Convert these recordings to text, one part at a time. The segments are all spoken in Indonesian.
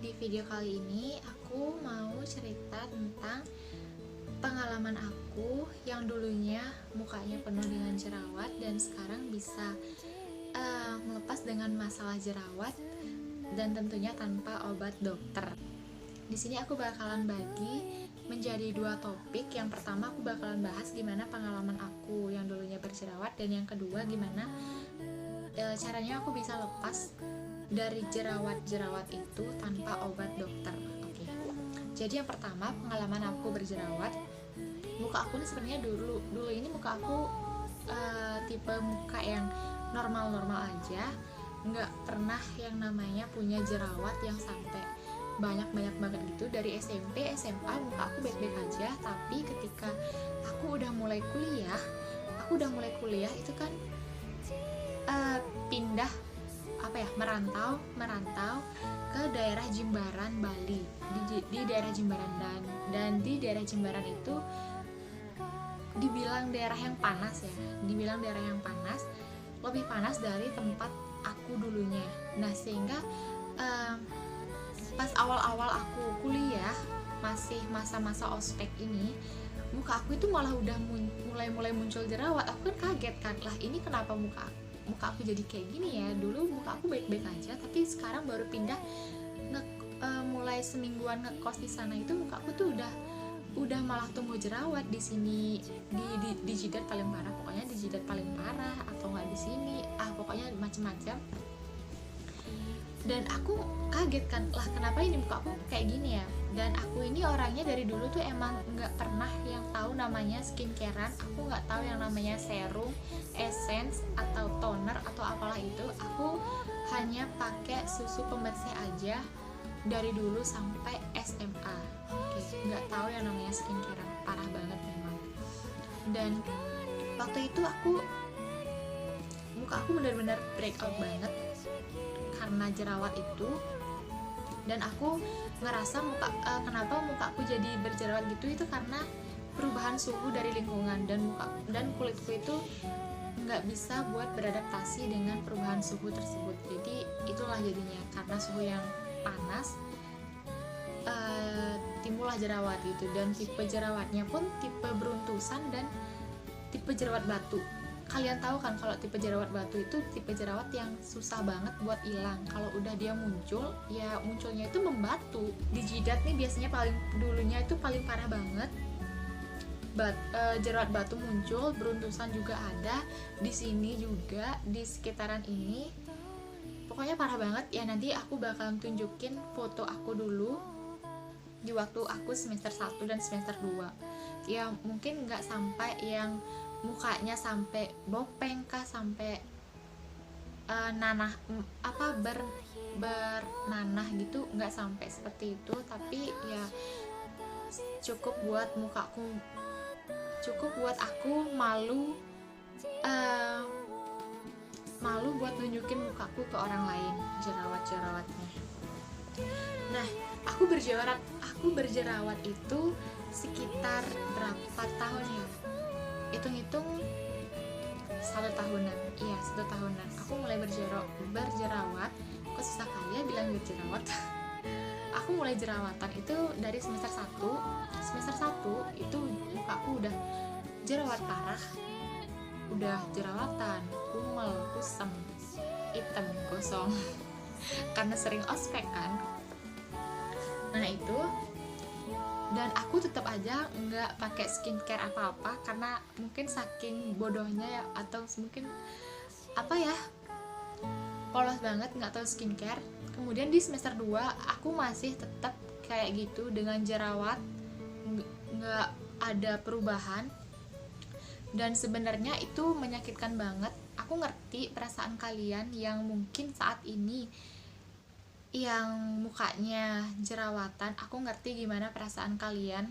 Di video kali ini aku mau cerita tentang pengalaman aku yang dulunya mukanya penuh dengan jerawat dan sekarang bisa melepas dengan masalah jerawat dan tentunya tanpa obat dokter. Di sini aku bakalan bagi menjadi dua topik. Yang pertama aku bakalan bahas gimana pengalaman aku yang dulunya berjerawat, dan yang kedua gimana caranya aku bisa lepas dari jerawat-jerawat itu tanpa obat dokter. Oke. Jadi yang pertama, pengalaman aku berjerawat. Muka aku ini sebenarnya dulu ini muka aku tipe muka yang normal-normal aja, nggak pernah yang namanya punya jerawat yang sampai banyak banget gitu. Dari SMP, SMA muka aku baik-baik aja, tapi ketika aku udah mulai kuliah itu kan pindah merantau ke daerah Jimbaran, Bali, di daerah Jimbaran, dan di daerah Jimbaran itu dibilang daerah yang panas, lebih panas dari tempat aku dulunya. Nah, sehingga pas awal-awal aku kuliah, masih masa-masa ospek ini, muka aku itu malah udah mulai muncul jerawat. Aku kan kaget kan, lah ini kenapa muka aku jadi kayak gini ya. Dulu muka aku baik-baik aja, tapi sekarang baru pindah mulai semingguan ngekos di sana itu muka aku tuh udah malah tumbuh jerawat di sini, di jidat paling parah, pokoknya di jidat paling parah, atau nggak di sini, pokoknya macem-macem. Dan aku kaget kan, lah kenapa ini muka aku kayak gini ya. Dan aku ini orangnya dari dulu tuh emang nggak pernah yang tahu namanya skincarean. Aku nggak tahu yang namanya serum, essence, atau toner atau apalah itu. Aku hanya pakai susu pembersih aja dari dulu sampai SMA. Oke, nggak tahu yang namanya skincarean, parah banget memang. Dan waktu itu muka aku benar-benar breakout banget karena jerawat itu. Dan aku ngerasa kenapa muka aku jadi berjerawat gitu, itu karena perubahan suhu dari lingkungan, dan kulitku itu nggak bisa buat beradaptasi dengan perubahan suhu tersebut. Jadi itulah jadinya, karena suhu yang panas timbullah jerawat gitu. Dan tipe jerawatnya pun tipe beruntusan dan tipe jerawat batu. Kalian tahu kan kalau tipe jerawat batu itu tipe jerawat yang susah banget buat hilang. Kalau udah dia muncul, ya munculnya itu membatu. Di jidat nih biasanya dulunya itu paling parah banget. Jerawat batu muncul, beruntusan juga ada, di sini juga, di sekitaran ini. Pokoknya parah banget ya. Nanti aku bakalan tunjukin foto aku dulu di waktu aku semester 1 dan semester 2. Ya mungkin nggak sampai yang mukanya sampai bopeng kah, sampai bernanah gitu, nggak sampai seperti itu. Tapi ya cukup buat aku malu buat nunjukin mukaku ke orang lain, jerawatnya. Nah, aku berjerawat itu sekitar berapa tahun ya? Hitung-hitung 1 tahunan. Iya, 1 tahunan. Aku mulai berjerawat. Kok susah kali ya bilang berjerawat. Aku mulai jerawatan itu dari semester 1. Semester 1 itu muka aku udah jerawat parah. Udah jerawatan, kumel, kusam, hitam, gosong. Karena sering ospek kan. Nah itu. Dan aku tetap aja nggak pakai skincare apa-apa, karena mungkin saking bodohnya ya, atau mungkin polos banget nggak tahu skincare. Kemudian di semester 2 aku masih tetap kayak gitu dengan jerawat, nggak ada perubahan. Dan sebenarnya itu menyakitkan banget. Aku ngerti perasaan kalian yang mungkin saat ini yang mukanya jerawatan. Aku ngerti gimana perasaan kalian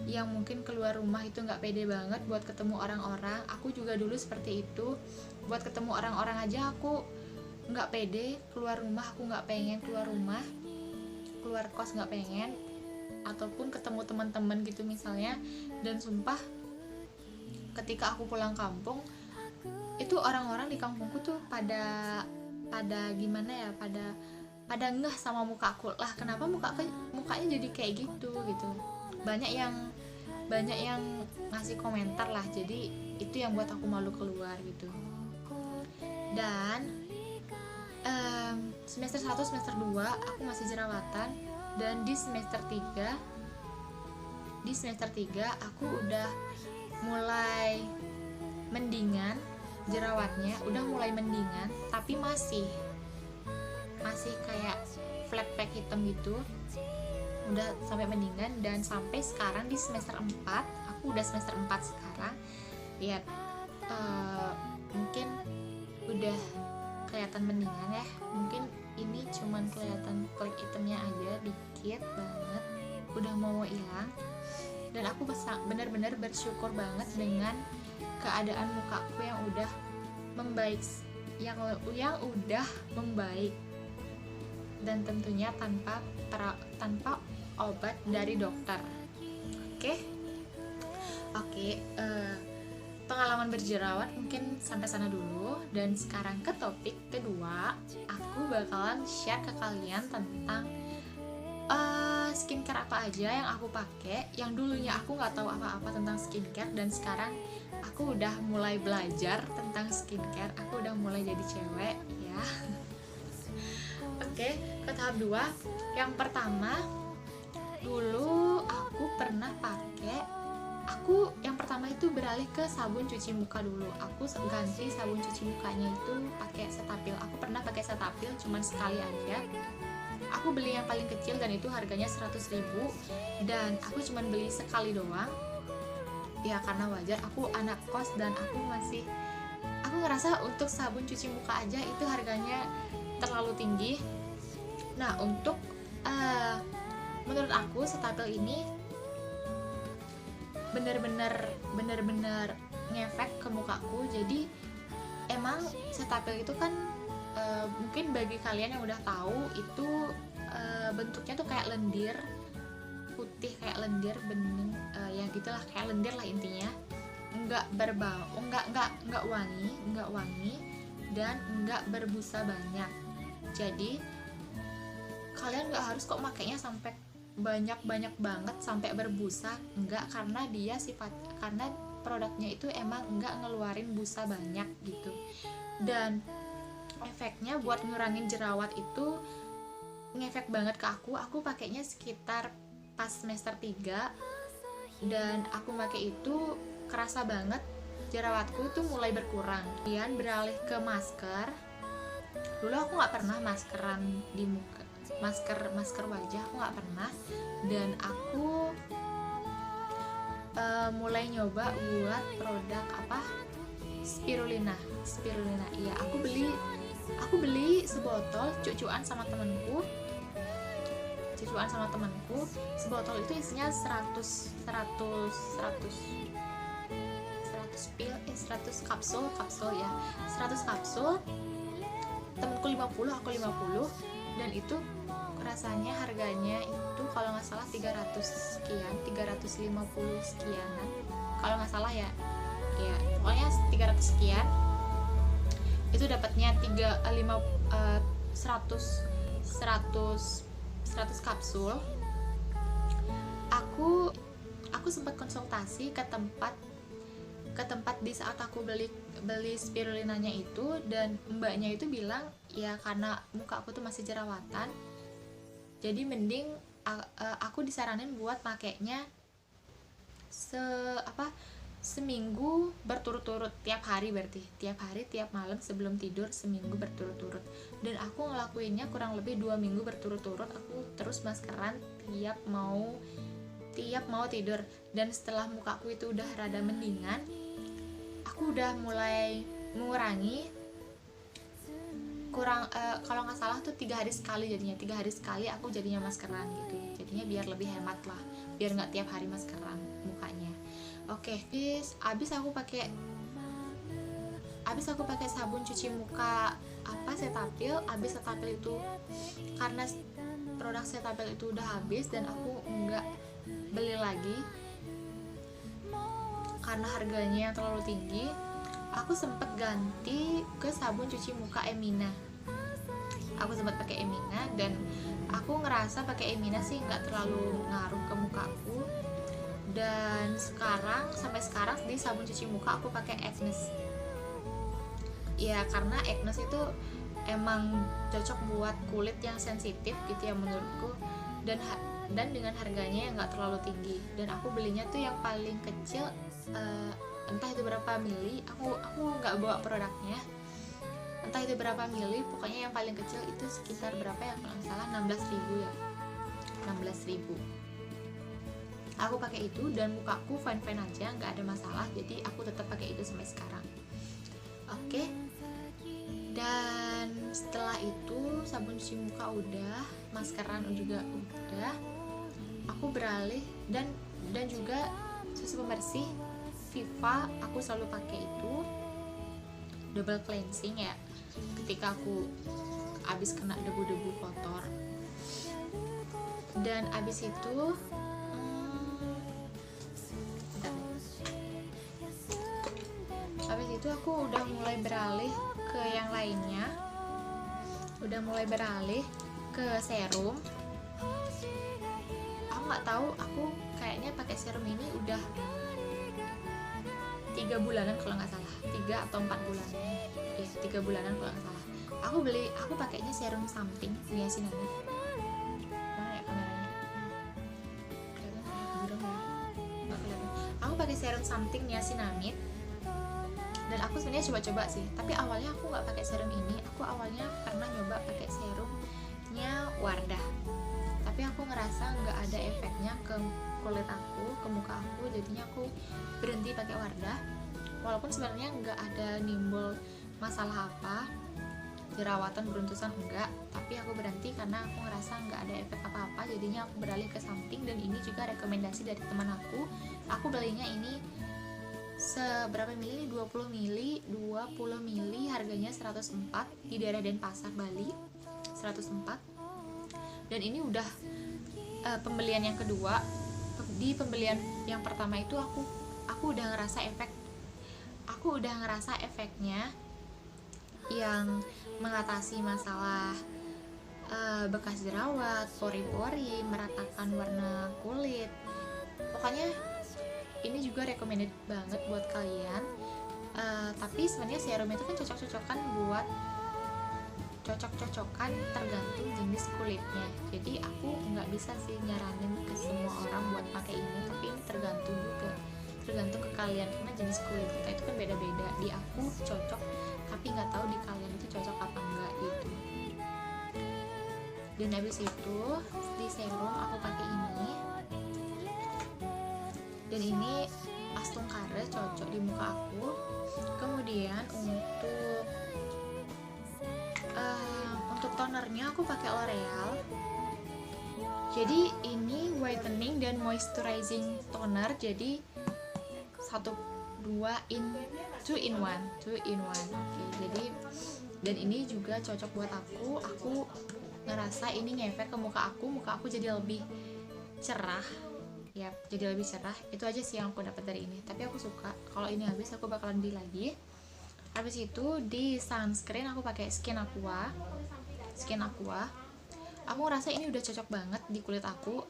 yang mungkin keluar rumah itu nggak pede banget buat ketemu orang-orang. Aku juga dulu seperti itu. Buat ketemu orang-orang aja aku nggak pede. Keluar rumah aku nggak pengen keluar rumah, keluar kos nggak pengen, ataupun ketemu teman-teman gitu misalnya. Dan sumpah, ketika aku pulang kampung itu orang-orang di kampungku tuh pada gimana ya, pada pada ngeh sama mukaku lah, kenapa mukanya jadi kayak gitu. Banyak yang ngasih komentar lah, jadi itu yang buat aku malu keluar gitu. Dan semester 1 semester 2 aku masih jerawatan, dan di semester 3 aku udah mulai mendingan, jerawatnya udah mulai mendingan, tapi masih kayak flek hitam gitu, udah sampai mendingan. Dan sampai sekarang di semester 4, aku udah semester 4 sekarang, lihat mungkin udah kelihatan mendingan ya. Mungkin ini cuman kelihatan flek hitamnya aja, dikit banget, udah mau hilang. Dan aku benar-benar bersyukur banget dengan keadaan mukaku yang udah membaik, yang udah membaik, dan tentunya tanpa obat dari dokter. Oke, pengalaman berjerawat mungkin sampai sana dulu. Dan sekarang ke topik kedua, aku bakalan share ke kalian tentang skincare apa aja yang aku pakai. Yang dulunya aku nggak tahu apa-apa tentang skincare, dan sekarang aku udah mulai belajar tentang skincare. Aku udah mulai jadi cewek ya. Oke, ke tahap 2. Yang pertama, dulu aku pernah yang pertama itu beralih ke sabun cuci muka dulu. Aku ganti sabun cuci mukanya itu pakai Cetaphil. Aku pernah pakai Cetaphil cuman sekali aja. Aku beli yang paling kecil dan itu harganya 100.000, dan aku cuman beli sekali doang. Ya karena wajar, aku anak kos dan aku ngerasa untuk sabun cuci muka aja itu harganya terlalu tinggi. Nah, untuk menurut aku Cetaphil ini bener-bener ngefek ke mukaku. Jadi emang Cetaphil itu kan mungkin bagi kalian yang udah tahu itu bentuknya tuh kayak lendir putih, kayak lendir bening, ya gitulah, kayak lendir lah intinya. Nggak berbau, nggak wangi, dan nggak berbusa banyak. Jadi kalian nggak harus kok makainya sampai banyak banget sampai berbusa, enggak, karena produknya itu emang enggak ngeluarin busa banyak gitu. Dan efeknya buat ngurangin jerawat itu ngefek banget ke aku pakainya sekitar pas semester 3, dan aku pakai itu kerasa banget jerawatku itu mulai berkurang. Kemudian beralih ke masker. Dulu aku nggak pernah maskeran di muka, masker wajah aku nggak pernah, dan aku mulai nyoba buat produk spirulina. Iya, aku beli sebotol cucuan sama temanku. Sebotol itu isinya 100 kapsul ya, 100 kapsul. Temanku 50, aku 50, dan itu rasanya harganya itu kalau nggak salah 300 sekian, 350 sekianan kalau nggak salah ya pokoknya 300 sekian. Itu dapatnya 100 kapsul. Aku sempat konsultasi ke tempat di saat aku beli spirulinanya itu, dan mbaknya itu bilang ya karena muka aku tuh masih jerawatan, jadi mending aku disaranin buat pakainya seminggu berturut-turut, tiap hari tiap malam sebelum tidur, seminggu berturut-turut. Dan aku ngelakuinnya kurang lebih 2 minggu berturut-turut. Aku terus maskeran tiap mau tidur. Dan setelah mukaku itu udah rada mendingan, aku udah mulai mengurangi kalau nggak salah tuh 3 hari sekali aku jadinya maskeran gitu. Jadinya biar lebih hemat lah, biar nggak tiap hari maskeran mukanya. Oke, abis aku pakai sabun cuci muka Cetaphil. Abis Cetaphil itu, karena produk Cetaphil itu udah habis dan aku nggak beli lagi karena harganya yang terlalu tinggi, aku sempet ganti ke sabun cuci muka Emina. aku sempat pakai Emina, dan aku ngerasa pakai Emina sih nggak terlalu ngaruh ke muka aku. Dan sampai sekarang di sabun cuci muka aku pakai Agnes. Ya karena Agnes itu emang cocok buat kulit yang sensitif gitu ya menurutku, dan dengan harganya yang nggak terlalu tinggi. Dan aku belinya tuh yang paling kecil, entah itu berapa mili, aku nggak bawa produknya, entah itu berapa mili, pokoknya yang paling kecil itu sekitar berapa ya, kalau nggak salah 16.000 ya, 16.000. Aku pakai itu dan mukaku fine aja, nggak ada masalah, jadi aku tetap pakai itu sampai sekarang. Oke. Dan setelah itu sabun cuci muka udah, maskeran juga udah, aku beralih dan juga susu pembersih Viva aku selalu pakai itu, double cleansing ya, ketika aku abis kena debu-debu kotor. Dan abis itu aku udah mulai beralih ke yang lainnya, udah mulai beralih ke serum. Aku nggak tahu, aku kayaknya pakai serum ini udah 3 bulanan kalau nggak salah, 3 atau 4 bulan ya, 3 bulanan kalau nggak salah. Aku pakainya serum something niacinamide. Mana ya kameranya? Kelihatan ya? Nggak kelihatan. Aku pakai serum something niacinamide, dan aku sebenarnya coba-coba sih, tapi awalnya aku nggak pakai serum ini. Aku awalnya pernah nyoba pakai serumnya Wardah, tapi aku ngerasa nggak ada efeknya ke kulit aku, ke muka aku, jadinya aku berhenti pakai Wardah. Walaupun sebenarnya nggak ada nimbul masalah apa, jerawatan, beruntusan enggak, tapi aku berhenti karena aku ngerasa nggak ada efek apa-apa, jadinya aku beralih ke something. Dan ini juga rekomendasi dari teman aku. Aku belinya ini seberapa mili? 20 mili, harganya 104 di daerah Denpasar, Bali, 104. Dan ini udah pembelian yang kedua. Di pembelian yang pertama itu aku udah ngerasa efeknya yang mengatasi masalah bekas jerawat, pori-pori, meratakan warna kulit. Pokoknya ini juga recommended banget buat kalian. Tapi sebenarnya serum itu kan cocok-cocokan tergantung jenis kulitnya. Jadi aku nggak bisa sih nyaranin ke semua orang buat pakai ini, tapi ini tergantung ke kalian, karena jenis kulit kita itu kan beda-beda. Di aku cocok, tapi nggak tahu di kalian itu cocok apa enggak gitu. Dan habis itu di serum aku pakai ini, dan ini Astungkare, cocok di muka aku. Kemudian untuk tonernya aku pakai L'Oreal. Jadi ini whitening dan moisturizing toner, jadi 2 in 1. Oke, jadi dan ini juga cocok buat aku ngerasa ini ngefek ke muka aku jadi lebih cerah ya, jadi lebih cerah. Itu aja sih yang aku dapat dari ini, tapi aku suka. Kalau ini habis aku bakalan beli lagi. Habis itu di sunscreen aku pakai Skin Aqua. Aku ngerasa ini udah cocok banget di kulit aku.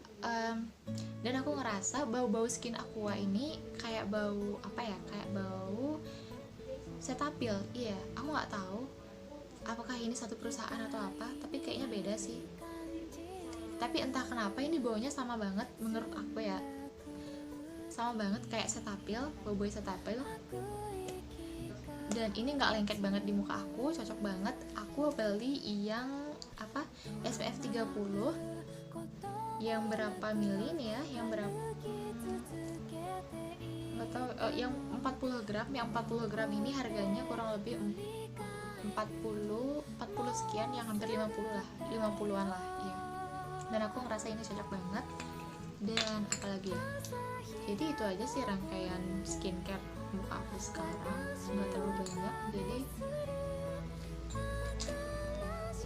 Dan aku ngerasa bau Skin Aqua ini kayak bau apa ya, kayak bau Cetaphil. Iya, aku nggak tahu apakah ini satu perusahaan atau apa, tapi kayaknya beda sih. Tapi entah kenapa ini baunya sama banget menurut aku ya, sama banget kayak Cetaphil, bau Cetaphil. Dan ini nggak lengket banget di muka aku, cocok banget. Aku beli yang SPF 30 yang berapa mili nih ya, yang berapa nggak tahu, yang 40 gram. Yang 40 gram ini harganya kurang lebih 40 sekian, yang hampir 50-an lah ya. Dan aku ngerasa ini cocok banget. Dan apalagi ya, jadi itu aja sih rangkaian skincare muka aku sekarang, nggak terlalu banyak. Jadi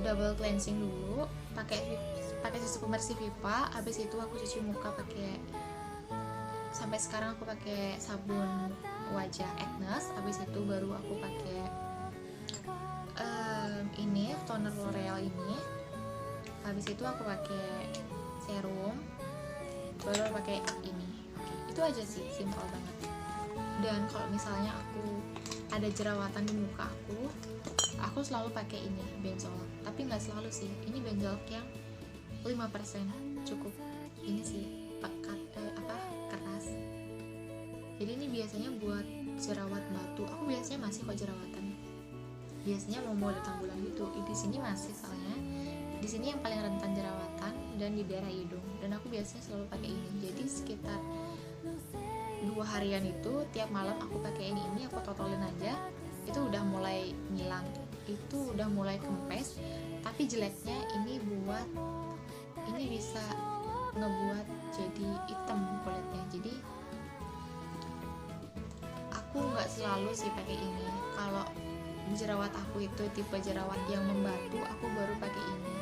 double cleansing dulu, pakai susu pembersih Viva. Habis itu aku cuci muka sampai sekarang aku pakai sabun wajah Agnes. Habis itu baru aku pakai ini toner L'Oreal ini, habis itu aku pakai serum, baru pakai ini. Oke, itu aja sih, simple banget. Dan kalau misalnya aku ada jerawatan di muka aku selalu pakai ini benzoil, tapi nggak selalu sih. Ini benzoil yang 5% cukup. Ini sih pekat keras. Jadi ini biasanya buat jerawat batu. Aku biasanya masih kok jerawatan. Biasanya mau datang bulan gitu. Di sini masih, soalnya di sini yang paling rentan jerawatan dan di daerah hidung. Dan aku biasanya selalu pakai ini. Jadi sekitar 2 harian itu tiap malam aku pakai ini aku totolin aja, itu udah mulai ngilang, itu udah mulai kempes. Tapi jeleknya ini bisa ngebuat jadi hitam kulitnya. Jadi aku nggak selalu sih pakai ini. Kalau jerawat aku itu tipe jerawat yang membatu, aku baru pakai ini.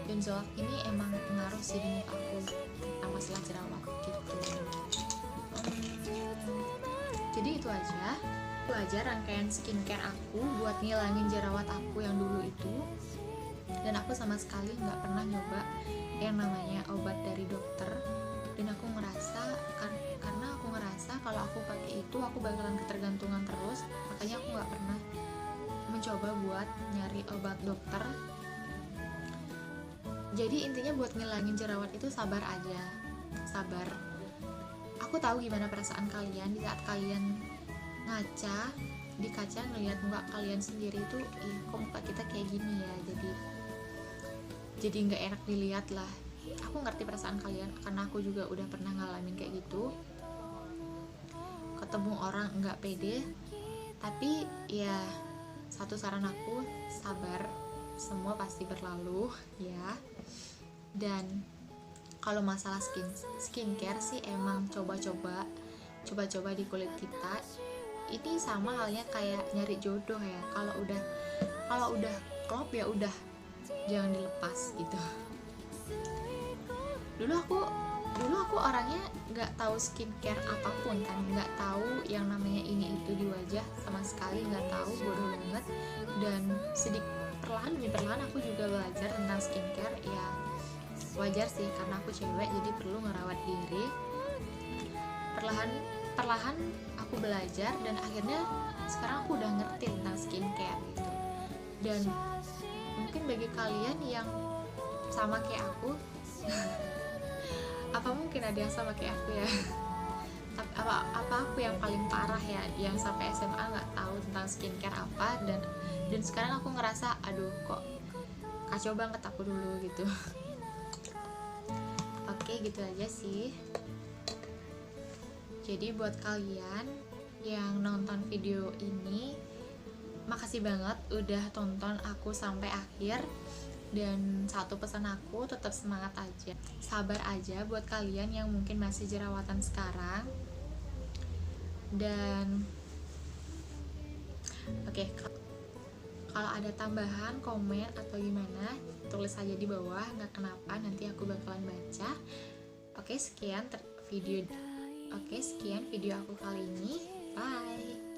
Benzoil ini emang ngaruh sih di muka aku tentang masalah jerawat gitu. Jadi itu aja rangkaian skincare aku buat ngilangin jerawat aku yang dulu itu. Dan aku sama sekali nggak pernah nyoba yang namanya obat dari dokter. Dan aku ngerasa karena aku ngerasa kalau aku pakai itu aku bakalan ketergantungan terus, makanya aku nggak pernah mencoba buat nyari obat dokter. Jadi intinya buat ngilangin jerawat itu sabar aja, sabar. Aku tahu gimana perasaan kalian di saat kalian ngaca di kaca ngelihat muka kalian sendiri itu, kok muka kita kayak gini ya, jadi nggak enak dilihat lah. Aku ngerti perasaan kalian karena aku juga udah pernah ngalamin kayak gitu, ketemu orang nggak pede. Tapi ya satu saran aku, sabar, semua pasti berlalu ya. Dan kalau masalah skincare sih emang coba-coba di kulit kita. Ini sama halnya kayak nyari jodoh ya. Kalau udah klop ya udah, jangan dilepas gitu. Dulu aku orangnya nggak tahu skincare apapun kan, nggak tahu yang namanya ini itu di wajah sama sekali, nggak tahu, bodoh banget. Dan perlahan demi perlahan aku juga belajar tentang skincare ya. Wajar sih karena aku cewek, jadi perlu ngerawat diri. Perlahan aku belajar dan akhirnya sekarang aku udah ngerti tentang skincare gitu. Dan mungkin bagi kalian yang sama kayak aku apa mungkin ada yang sama kayak aku ya? apa aku yang paling parah ya, yang sampai SMA nggak tahu tentang skincare apa, dan sekarang aku ngerasa aduh kok kacau banget aku dulu gitu. Oke, gitu aja sih. Jadi buat kalian yang nonton video ini, makasih banget udah tonton aku sampai akhir. Dan satu pesan aku, tetap semangat aja, sabar aja buat kalian yang mungkin masih jerawatan sekarang. Dan oke, kalau ada tambahan, komen atau gimana, tulis aja di bawah, nggak kenapa, nanti aku bakalan baca. Oke, sekian video aku kali ini. Bye.